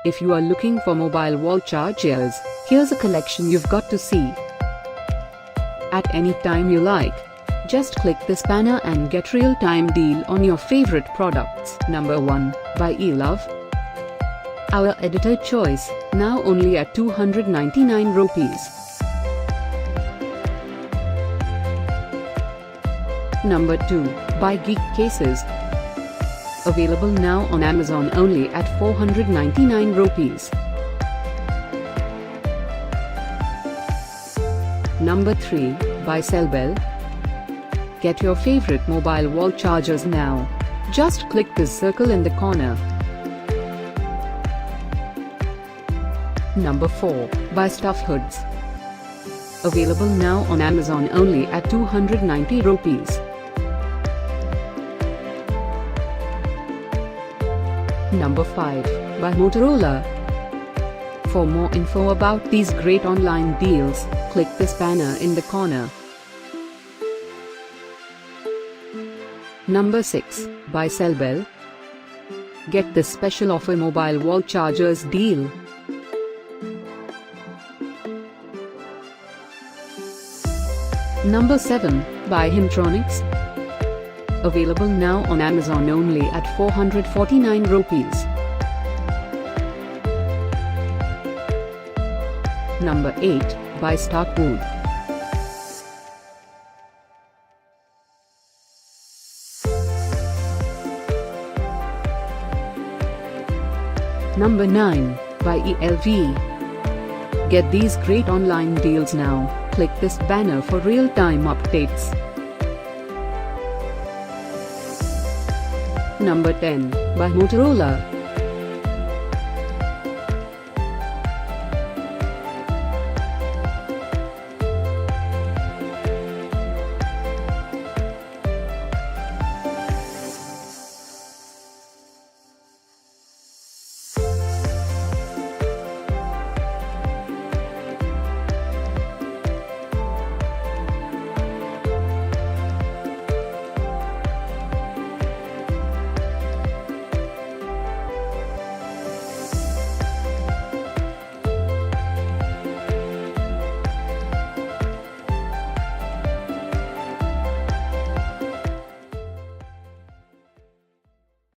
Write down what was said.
If you are looking for mobile wall chargers, here's a collection you've got to see. At any time you like, just click this banner and get real-time deal on your favorite products. Number 1, by Elove. Our editor choice, now only at 299 rupees. Number 2, by GeekCases. Available now on Amazon only at 499 rupees. Number 3, by Cellbell. Get your favorite mobile wall chargers now. Just click this circle in the corner. Number 4, by StuffHoods. Available now on Amazon only at 290 rupees. Number 5, by Motorola. For more info about these great online deals, click this banner in the corner. Number 6, by Cellbell. Get this special offer mobile wall chargers deal. Number 7, by HIMTRONICS. Available now on Amazon only at 449 rupees. Number 8, by StuffHoods. Number 9, by Elove. Get these great online deals now. Click this banner for real-time updates. Number 10, by Motorola.